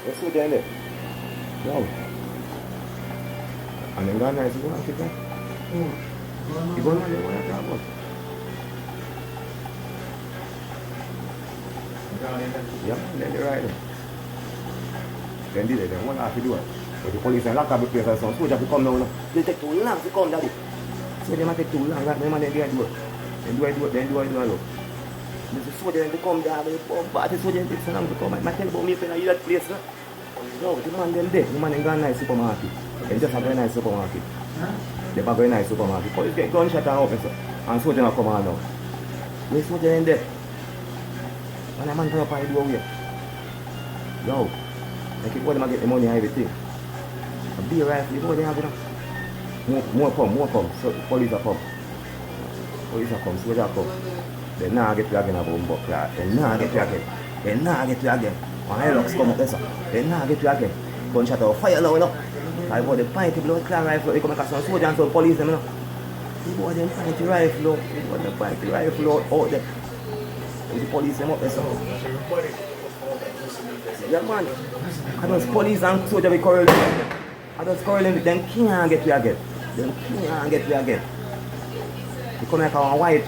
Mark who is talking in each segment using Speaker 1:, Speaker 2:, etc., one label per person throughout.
Speaker 1: Let's go down there. No. And then go nice, you want to take you go on there, what you talk about? Yeah, then they're right there. Then did it, then what have to do it? But the police and lock up the place and some soldiers to come down. They take too long to come, daddy. So they might take too long, that them and then they do it. Then do it, look. There's a soldier to come down, they bomb back the soldier takes so long to come. I tell about me if I that place, no? No, the man them dead. The man them gone nice supermarket. They just have a very nice supermarket. They have a very nice supermarket. Police get gunshot and open, so. And soldier not come on now. Where's soldier in there? And a man come up and do away. Yo. Like if them get the money and everything. A beer rifle, you know what they have enough? More come. So the police are come. Police are come, soldier come. They now get you again a bomb buck clot. They now get you again. When Hilux come up there, sir. They now get you again. Gunshot or fire now, you know. I bought the pinty blood clan rifle, they come and some soldiers and some police them, you know. They bought them pinty rifle out there. The police them up there, sir. Yeah, man. I those police and soldiers we quarrel them. I just quarrel them with them can't get you again. They come like a white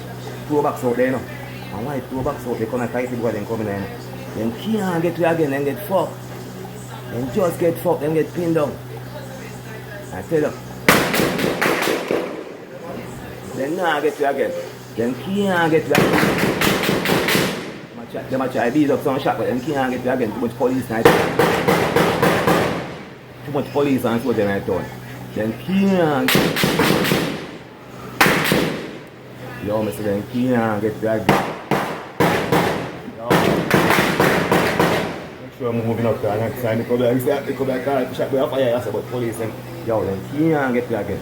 Speaker 1: throwbacks out there, you know. A white throwbacks out, they come like a white boy, they come in there, you know. Them can't get you again, them get fucked. Them just get fucked, them get pinned down. I tell you. Them not get you again. Them can't get you again. Them a try beat up some shot, but them can't get you again. Too much police night. Too much police and soldier night town. Them can't. Yo, Mr. Them can't get you again. Sure, I'm moving up to the next time. They come back to shot by fire. I said, but police and yo, them can't get you again.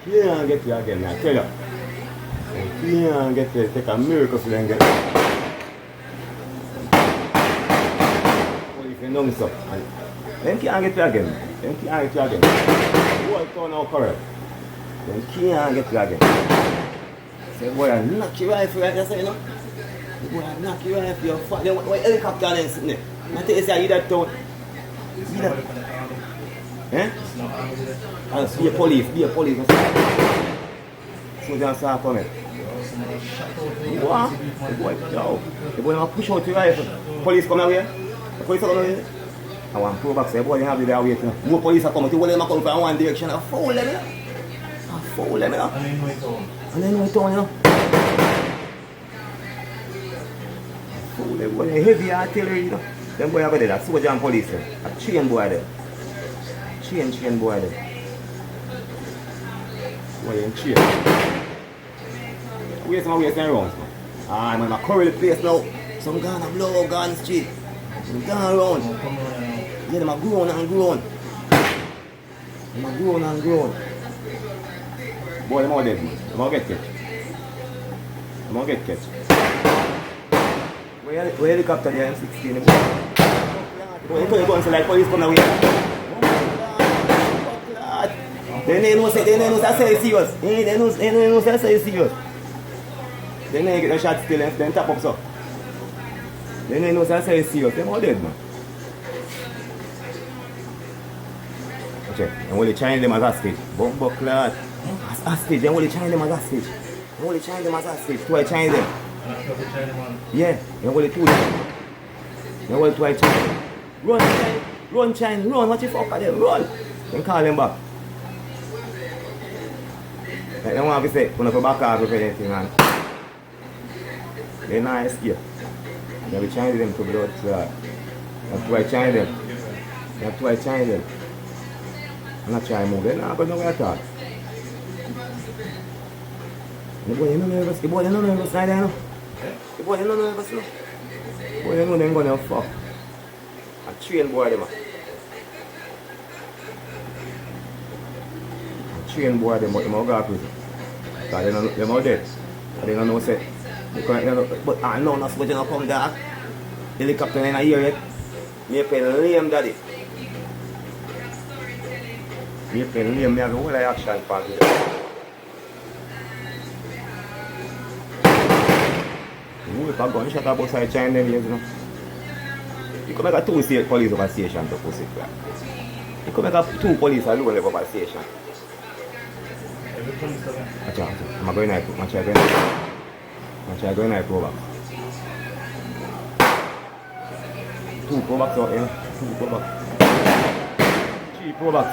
Speaker 1: Can't get you again, I tell you. They can't get you. Take a miracle for them get you. Police and dumb stuff. Them can't get you again. The whole town now correct. Them can't get you again. Say, boy, I knock you right for that, you say, you know? Boy, I knock you right for your fuck. Then what helicopter and sitting there? I tell you, say, you that town. See that? Eh? Be a police. So they start coming. What? The boy want to push out your rifle. Police come away. The police come away. I want to pull back, say, boy, you have to be away. More police are coming. Two of them are coming from one direction. I fool them, you know. And then we told you know. Fool them, boy, heavy artillery, you know. Them boy over there, that's soldier and police. A chain boy there. Chain boy there. Boy in chain. Waste and rounds, man. Ah, man, I cover the place now. Some gonna blow up on the street. Some gonna around. Yeah, them are grown and grown. Boy, them all dead, man. Them all get catch. Where helicopter there, M16? Boy, you couldn't go and say like police come away. They know that's how serious. They know that's how serious. They know get the shot still and then tap up so. They know that's how serious. Them all dead, man. Okay, and when they China them as hostage. Bumbo clot. As hostage, then when they China them as hostage. Try China them. Yeah, then when they two them. Then when try China. Run China, run, what you fuck at them, run. Then call them back. Like they want to say, when I go back out with anything, man. They're not escape. Then we China them to blood clot. That's why China them. I'm not trying to move, they're not going nowhere at all. The boy, you're not nervous, no? The boy, you're not nervous, no? Boy, you know they're going to fuck. A train boy, them. But they're going to prison. Because they're not dead. They don't know, say. But I know not supposed to come there. Helicopter in a year yet. Me pay lame, daddy. Me pay lame, me have a whole action part. If I gunshot about side China, you know. You could make a two police over station to pussy crap. You could make a two police alone live over station.
Speaker 2: Every police over.
Speaker 1: Watch out. I'm going to go. Watch out. Watch out. Going to go back. Two pro box out here. Two pro box. Three pro box.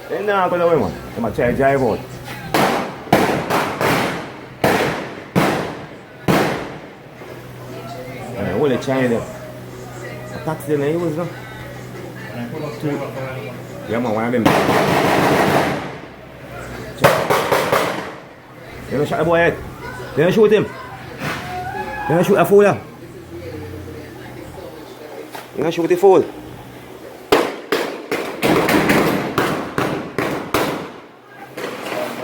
Speaker 1: Then now I'm going to win one. I'm going to try to drive out. All the China them. A taxi them they use no?
Speaker 2: And I put up two.
Speaker 1: Yeah man, one of them. They don't shot the boy yet. They don't shoot him. They don't shoot a fool. They don't shoot the fool.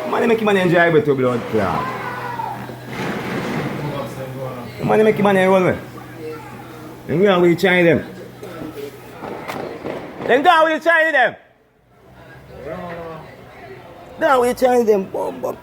Speaker 1: Man, they make him an enjoy with your blood clot. Man, they make him an enroll me. Then we are with China them. Then go with the China them. Go with the China them. Boom, boom.